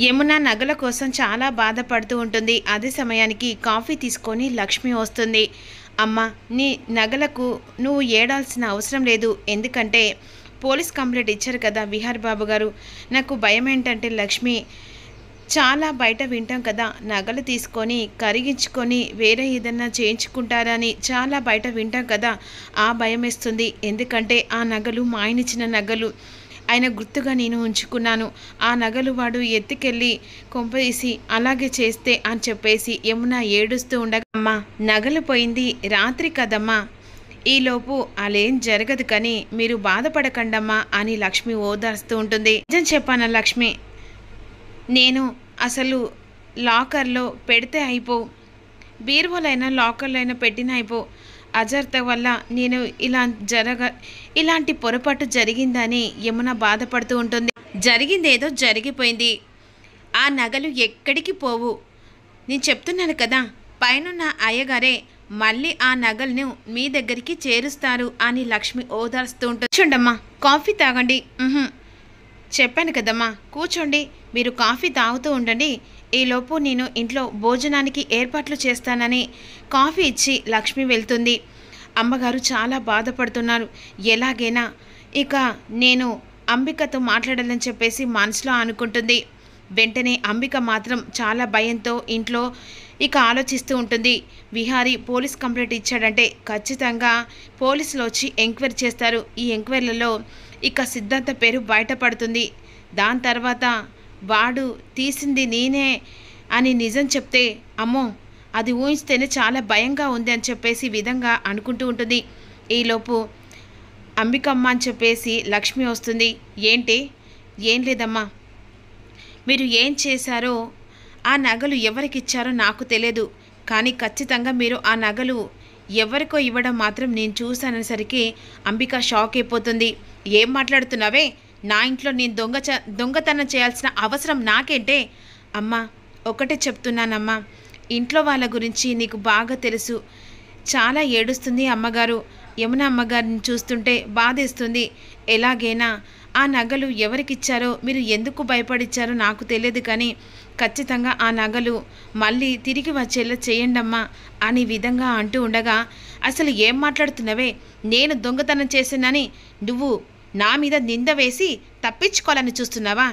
యమున నగల కోసం చాలా బాధపడుతూ ఉంటుంది. అదే సమయానికి కాఫీ తీసుకొని లక్ష్మి వస్తుంది. అమ్మ, నీ నగలకు నువ్వు ఏడాల్సిన అవసరం లేదు. ఎందుకంటే పోలీస్ కంప్లైంట్ ఇచ్చారు కదా విహార్ బాబు గారు. నాకు భయం ఏంటంటే లక్ష్మి, చాలా బయట వింటాం కదా, నగలు తీసుకొని కరిగించుకొని వేరే ఏదన్నా చేయించుకుంటారని చాలా బయట వింటాం కదా, ఆ భయం వేస్తుంది. ఎందుకంటే ఆ నగలు మా ఆయన ఇచ్చిన నగలు, ఆయన గుర్తుగా నేను ఉంచుకున్నాను. ఆ నగలు వాడు ఎత్తుకెళ్ళి కొంపదీసి అలాగే చేస్తే అని చెప్పేసి యమున ఏడుస్తూ ఉండగా, అమ్మా నగలు పోయింది రాత్రి కదమ్మా, ఈలోపు అలేం జరగదు కానీ మీరు బాధపడకండమ్మా అని లక్ష్మి ఓదార్స్తూ ఉంటుంది. నిజం చెప్పాను లక్ష్మి, నేను అసలు లాకర్లో పెడితే అయిపో, బీరువాలైనా లాకర్లో అయినా పెట్టిన అయిపో, అజర్త వల్ల నేను ఇలాంటి పొరపాటు జరిగిందని యమున బాధపడుతూ ఉంటుంది. జరిగిందేదో జరిగిపోయింది, ఆ నగలు ఎక్కడికి పోవు. నేను చెప్తున్నాను కదా, పైనున్న అయ్యగారే మళ్ళీ ఆ నగలను మీ దగ్గరికి చేరుస్తారు అని లక్ష్మి ఓదార్స్తూ ఉంటుంది. చూడమ్మా, కాఫీ తాగండి. చెప్పాను కదమ్మా, కూర్చోండి, మీరు కాఫీ తాగుతూ ఉండండి, ఈలోపు నేను ఇంట్లో భోజనానికి ఏర్పాట్లు చేస్తానని కాఫీ ఇచ్చి లక్ష్మి వెళ్తుంది. అమ్మగారు చాలా బాధపడుతున్నారు. ఎలాగైనా ఇక నేను అంబికతో మాట్లాడాలని చెప్పేసి మనసులో అనుకుంటుంది. వెంటనే అంబిక మాత్రం చాలా భయంతో ఇంట్లో ఇక ఆలోచిస్తూ ఉంటుంది. విహారీ పోలీస్ కంప్లైంట్ ఇచ్చాడంటే ఖచ్చితంగా పోలీసులు వచ్చి ఎంక్వైరీ చేస్తారు. ఈ ఎంక్వైరీలలో ఇక సిద్ధార్థ పేరు బయటపడుతుంది. దాని తర్వాత వాడు తీసింది నేనే అని నిజం చెప్తే, అమ్మో అది ఊహిస్తేనే చాలా భయంగా ఉంది అని చెప్పేసి విధంగా అనుకుంటూ ఉంటుంది. ఈలోపు అంబికమ్మ అని చెప్పేసి లక్ష్మి వస్తుంది. ఏంటి? ఏం లేదమ్మా, మీరు ఏం చేశారో, ఆ నగలు ఎవరికి ఇచ్చారో నాకు తెలియదు, కానీ ఖచ్చితంగా మీరు ఆ నగలు ఎవరికో ఇవ్వడం మాత్రం నేను చూసానసరికి అంబిక షాక్ అయిపోతుంది. ఏం మాట్లాడుతున్నావే? నా ఇంట్లో నేను దొంగతనం చేయాల్సిన అవసరం నాకేంటే? అమ్మా ఒకటే చెప్తున్నానమ్మా, ఇంట్లో వాళ్ళ గురించి నీకు బాగా తెలుసు. చాలా ఏడుస్తుంది అమ్మగారు. యమున అమ్మగారిని చూస్తుంటే బాధేస్తుంది. ఎలాగైనా ఆ నగలు ఎవరికిచ్చారో, మీరు ఎందుకు భయపడిచ్చారో నాకు తెలియదు, కానీ ఖచ్చితంగా ఆ నగలు మళ్ళీ తిరిగి వచ్చేలా చేయండమ్మా అని విధంగా అంటూ ఉండగా, అసలు ఏం మాట్లాడుతున్నావే? నేను దొంగతనం చేశానని నువ్వు నా మీద నింద వేసి తప్పించుకోవాలని చూస్తున్నావా?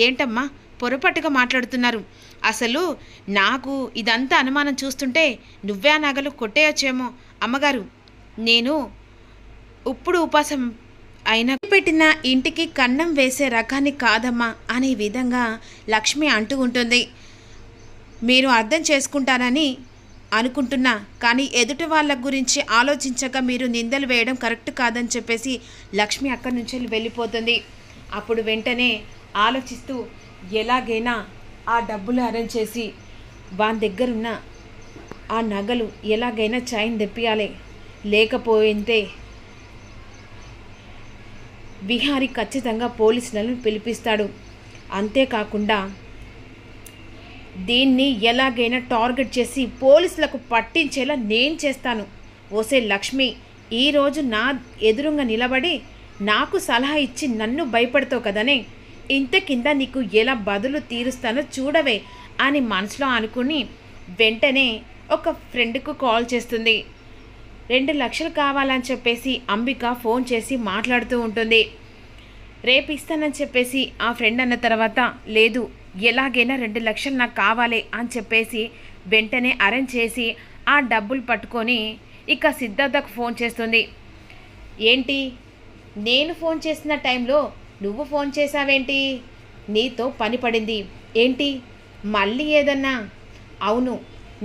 ఏంటమ్మా పొరపాటుగా మాట్లాడుతున్నారు? అసలు నాకు ఇదంతా అనుమానం చూస్తుంటే నువ్వే ఆ నగలు కొట్టేయచ్చేమో. అమ్మగారు, నేను ఇప్పుడు ఉపాసం అయినా పెట్టిన ఇంటికి కన్నం వేసే రకాన్ని కాదమ్మా అనే విధంగా లక్ష్మి అంటూ ఉంటుంది. మీరు అర్థం చేసుకుంటారని అనుకుంటున్నా, కానీ ఎదుటి వాళ్ళ గురించి ఆలోచించక మీరు నిందలు వేయడం కరెక్ట్ కాదని చెప్పేసి లక్ష్మి అక్కడి నుంచి వెళ్ళిపోతుంది. అప్పుడు వెంటనే ఆలోచిస్తూ ఎలాగైనా ఆ డబ్బులు అరేంజ్ చేసి వాని దగ్గరున్న ఆ నగలు ఎలాగైనా చైన్ తెప్పియాలి, లేకపోతే విహారీ ఖచ్చితంగా పోలీసులను పిలిపిస్తాడు. అంతేకాకుండా దీన్ని ఎలాగైనా టార్గెట్ చేసి పోలీసులకు పట్టించేలా నేను చేస్తాను. ఓసే లక్ష్మి, ఈరోజు నా ఎదురుగా నిలబడి నాకు సలహా ఇచ్చి నన్ను భయపడతావు కదనే, ఇంత కింద నీకు ఎలా బదులు తీరుస్తానో చూడవే అని మనసులో అనుకుని వెంటనే ఒక ఫ్రెండ్కు కాల్ చేస్తుంది. 2 లక్షలు కావాలని చెప్పేసి అంబిక ఫోన్ చేసి మాట్లాడుతూ ఉంటుంది. రేపు ఇస్తానని చెప్పేసి ఆ ఫ్రెండ్ అన్న తర్వాత, లేదు ఎలాగైనా 2 లక్షలు నాకు కావాలి అని చెప్పేసి వెంటనే అరేంజ్ చేసి ఆ డబ్బులు పట్టుకొని ఇక సిద్ధార్థకు ఫోన్ చేస్తుంది. ఏంటి, నేను ఫోన్ చేసిన టైంలో నువ్వు ఫోన్ చేసావేంటి? నీతో పని పడింది ఏంటి? మళ్ళీ ఏదన్నా? అవును,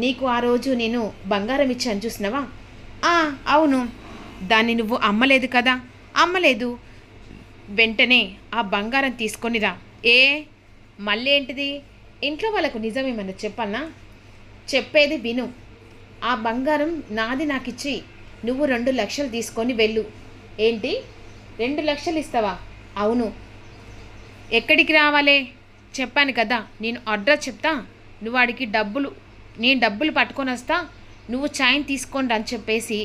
నీకు ఆ రోజు నేను బంగారం ఇచ్చాను చూసినావా? అవును, దాన్ని నువ్వు అమ్మలేదు కదా? అమ్మలేదు. వెంటనే ఆ బంగారం తీసుకొనిరా. మళ్ళీ ఏంటిది? ఇంట్లో వాళ్ళకు నిజమేమన్నా చెప్పన్నా? చెప్పేది విను. ఆ బంగారం నాది నాకిచ్చి నువ్వు 2 లక్షలు తీసుకొని వెళ్ళు. ఏంటి, 2 లక్షలు ఇస్తావా? అవును. ఎక్కడికి రావాలే? చెప్పాను కదా, నేను అడ్రస్ చెప్తా, నువ్వు వాడికి నేను డబ్బులు పట్టుకొని వస్తా, నువ్వు చైన్ తీసుకొని అని చెప్పేసి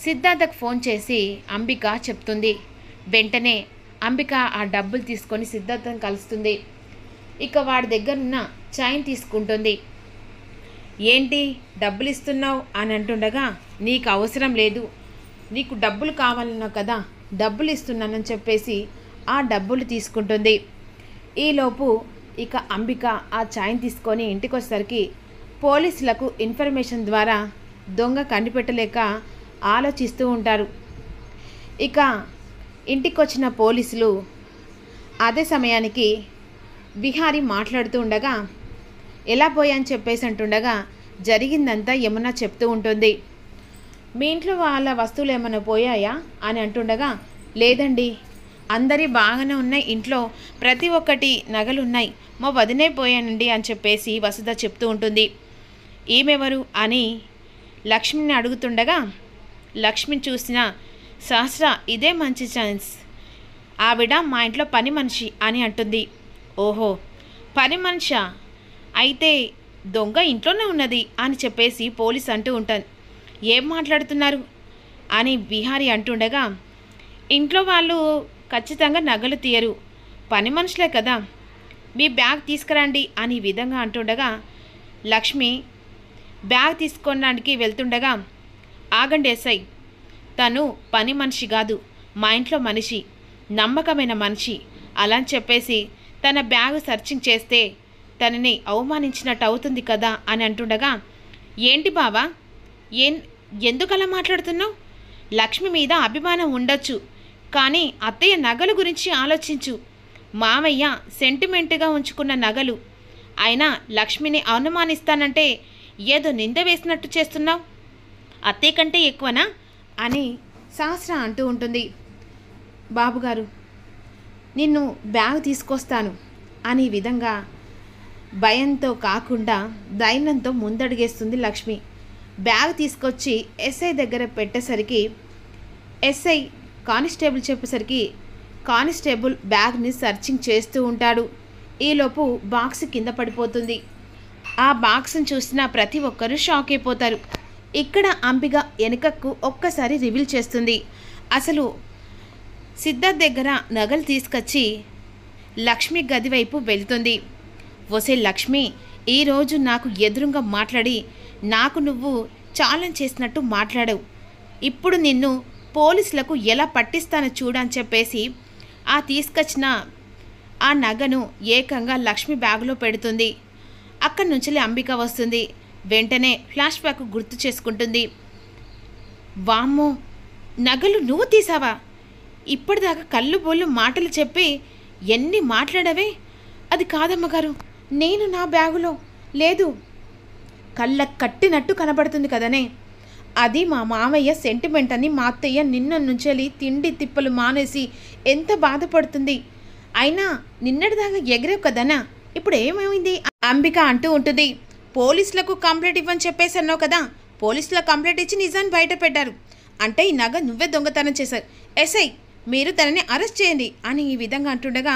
సిద్ధార్థకు ఫోన్ చేసి అంబిక చెప్తుంది. వెంటనే అంబిక ఆ డబ్బులు తీసుకొని సిద్ధార్థం కలుస్తుంది. ఇక వాడి దగ్గరున్న చైన్ తీసుకుంటుంది. ఏంటి డబ్బులు ఇస్తున్నావు అని అంటుండగా, నీకు అవసరం లేదు, నీకు డబ్బులు కావాలన్నావు కదా, డబ్బులు ఇస్తున్నానని చెప్పేసి ఆ డబ్బులు తీసుకుంటుంది. ఈలోపు ఇక అంబిక ఆ చైన్ తీసుకొని ఇంటికి వచ్చేసరికి పోలీసులకు ఇన్ఫర్మేషన్ ద్వారా దొంగ కనిపెట్టలేక ఆలోచిస్తూ ఉంటారు. ఇక ఇంటికి వచ్చిన పోలీసులు అదే సమయానికి విహారీ మాట్లాడుతూ ఉండగా, ఎలా పోయా అని చెప్పేసి అంటుండగా జరిగిందంతా యమున చెప్తూ ఉంటుంది. మీ ఇంట్లో వాళ్ళ వస్తువులు ఏమైనా పోయాయా అని అంటుండగా, లేదండి, అందరి బాగానే ఉన్నాయి, ఇంట్లో ప్రతి ఒక్కటి నగలున్నాయి, మా వదినే పోయానండి అని చెప్పేసి వసుధ చెప్తూ ఉంటుంది. ఈమెవరు అని లక్ష్మిని అడుగుతుండగా, లక్ష్మిని చూసిన సహస్ర ఇదే మంచి ఛాన్స్, ఆవిడ మా ఇంట్లో పని మనిషి అని అంటుంది. ఓహో, పని మనిషా, అయితే దొంగ ఇంట్లోనే ఉన్నది అని చెప్పేసి పోలీస్ అంటూ ఉంటాను. ఏం మాట్లాడుతున్నారు అని విహారీ అంటుండగా, ఇంట్లో వాళ్ళు ఖచ్చితంగా నగలు తీయరు, పని మనుషులే కదా, మీ బ్యాగ్ తీసుకురండి అని విధంగా అంటుండగా, లక్ష్మి బ్యాగ్ తీసుకోవడానికి వెళ్తుండగా, ఆగండి ఎస్ఐ, తను పని మనిషి కాదు, మా ఇంట్లో మనిషి, నమ్మకమైన మనిషి అలా చెప్పేసి తన బ్యాగ్ సర్చింగ్ చేస్తే తనని అవమానించినట్టు అవుతుంది కదా అని అంటుండగా, ఏంటి బావా, ఎందుకు అలా మాట్లాడుతున్నావు? లక్ష్మి మీద అభిమానం ఉండొచ్చు, కానీ అత్తయ్య నగలు గురించి ఆలోచించు. మామయ్య సెంటిమెంట్గా ఉంచుకున్న నగలు, అయినా లక్ష్మిని అనుమానిస్తానంటే ఏదో నింద వేసినట్టు చేస్తున్నావు, అత్తయ్య కంటే ఎక్కువనా అని సహస్ర అంటూ ఉంటుంది. బాబుగారు, నిన్ను బ్యాగ్ తీసుకొస్తాను అని విధంగా భయంతో కాకుండా ధైర్యంతో ముందడుగేస్తుంది లక్ష్మి. బ్యాగ్ తీసుకొచ్చి ఎస్ఐ దగ్గర పెట్టేసరికి ఎస్ఐ కానిస్టేబుల్ చెప్పేసరికి కానిస్టేబుల్ బ్యాగ్ని సర్చింగ్ చేస్తూ ఉంటాడు. ఈలోపు బాక్స్ కింద పడిపోతుంది. ఆ బాక్స్ని చూసిన ప్రతి ఒక్కరూ షాక్ అయిపోతారు. ఇక్కడ అంబిక వెనుకకు ఒక్కసారి రివీల్ చేస్తుంది. అసలు సిద్ధార్థ్ దగ్గర నగలు తీసుకొచ్చి లక్ష్మి గది వైపు వెళ్తుంది. ఒసే లక్ష్మి, ఈరోజు నాకు ఎదురుగా మాట్లాడి నాకు నువ్వు ఛాలెంజ్ చేసినట్టు మాట్లాడావు, ఇప్పుడు నిన్ను పోలీసులకు ఎలా పట్టిస్తానో చూడని చెప్పేసి ఆ తీసుకొచ్చిన ఆ నగను ఏకంగా లక్ష్మి బ్యాగులో పెడుతుంది. అక్కడి నుంచి అంబిక వస్తుంది. వెంటనే ఫ్లాష్ బ్యాక్ గుర్తు చేసుకుంటుంది. వామ్మో, నగలు నువ్వు తీసావా? ఇప్పటిదాకా కళ్ళు బోళ్ళు మాటలు చెప్పి ఎన్ని మాట్లాడవే? అది కాదమ్మగారు, నేను నా బ్యాగులో లేదు, కళ్ళ కట్టినట్టు కనబడుతుంది కదనే, అది మా మామయ్య సెంటిమెంట్ అని మా అత్తయ్య నిన్న నుంచెలి తిండి తిప్పలు మానేసి ఎంత బాధపడుతుంది. అయినా నిన్నటిదాకా ఎగరేవు కదనా, ఇప్పుడు ఏమైంది? అంబిక అంటూ ఉంటుంది. పోలీసులకు కంప్లైంట్ ఇవ్వని చెప్పేసి అన్నావు కదా, పోలీసులకు కంప్లైంట్ ఇచ్చి నిజాన్ని బయట పెట్టారు అంటే ఈ నగ నువ్వే దొంగతనం చేశారు, ఎస్ఐ మీరు తనని అరెస్ట్ చేయండి అని ఈ విధంగా అంటుండగా,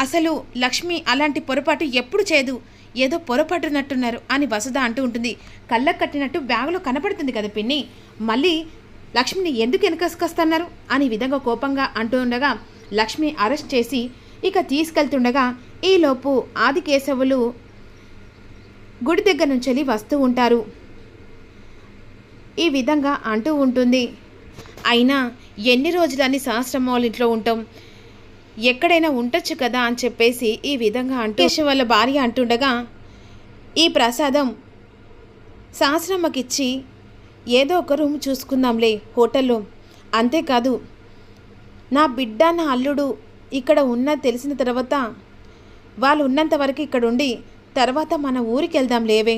అసలు లక్ష్మి అలాంటి పొరపాటు ఎప్పుడు చేయదు, ఏదో పొరపాటునట్టున్నారు అని వసుధ అంటూ ఉంటుంది. కళ్ళకు కట్టినట్టు బ్యాగులో కనపడుతుంది కదా పిన్ని, మళ్ళీ లక్ష్మిని ఎందుకు వెనకసుకొస్తున్నారు అని విధంగా కోపంగా అంటూ ఉండగా లక్ష్మి అరెస్ట్ చేసి ఇక తీసుకెళ్తుండగా ఈలోపు ఆదికేశవులు గుడి దగ్గర నుంచి వస్తూ ఉంటారు. ఈ విధంగా అంటూ ఉంటుంది. అయినా ఎన్ని రోజులని సహస్రమ్మ వాళ్ళ ఇంట్లో ఉంటాం, ఎక్కడైనా ఉండొచ్చు కదా అని చెప్పేసి ఈ విధంగా అంటూ వాళ్ళ భార్య అంటుండగా, ఈ ప్రసాదం సహస్రమ్మకిచ్చి ఏదో ఒక రూమ్ చూసుకుందాంలే హోటల్లో, అంతేకాదు నా బిడ్డ నా అల్లుడు ఇక్కడ ఉన్న తెలిసిన తర్వాత వాళ్ళు ఉన్నంత వరకు ఇక్కడ ఉండి తర్వాత మన ఊరికి వెళ్దాం లేవే.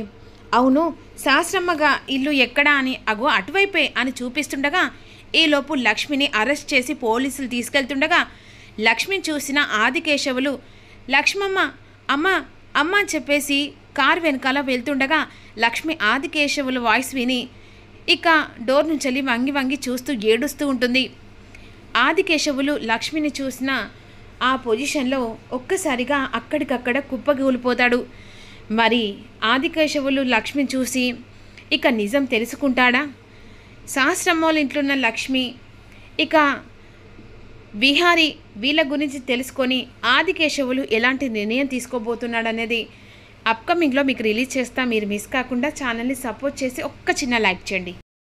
అవును, సహస్రమ్మగా ఇల్లు ఎక్కడా అని అగో అటువైపే అని చూపిస్తుండగా ఈలోపు లక్ష్మిని అరెస్ట్ చేసి పోలీసులు తీసుకెళ్తుండగా లక్ష్మిని చూసిన ఆదికేశవులు లక్ష్మమ్మ అమ్మ అమ్మ అని చెప్పేసి కారు వెనకాల వెళ్తుండగా లక్ష్మి ఆదికేశవుల వాయిస్ విని ఇక డోర్ నుంచి వంగి వంగి చూస్తూ ఏడుస్తూ ఉంటుంది. ఆదికేశవులు లక్ష్మిని చూసిన ఆ పొజిషన్లో ఒక్కసారిగా అక్కడికక్కడ కుప్పగూలిపోతాడు. మరి ఆదికేశవులు లక్ష్మిని చూసి ఇక నిజం తెలుసుకుంటాడా? సహస్రమ్మోళ్ళ ఇంట్లో ఉన్న లక్ష్మి ఇక విహారీ వీళ్ళ గురించి తెలుసుకొని ఆదికేశవులు ఎలాంటి నిర్ణయం తీసుకోబోతున్నాడనేది అప్కమింగ్లో మీకు రిలీజ్ చేస్తా. మీరు మిస్ కాకుండా ఛానల్ని సపోర్ట్ చేసి ఒక్క చిన్న లైక్ చేయండి.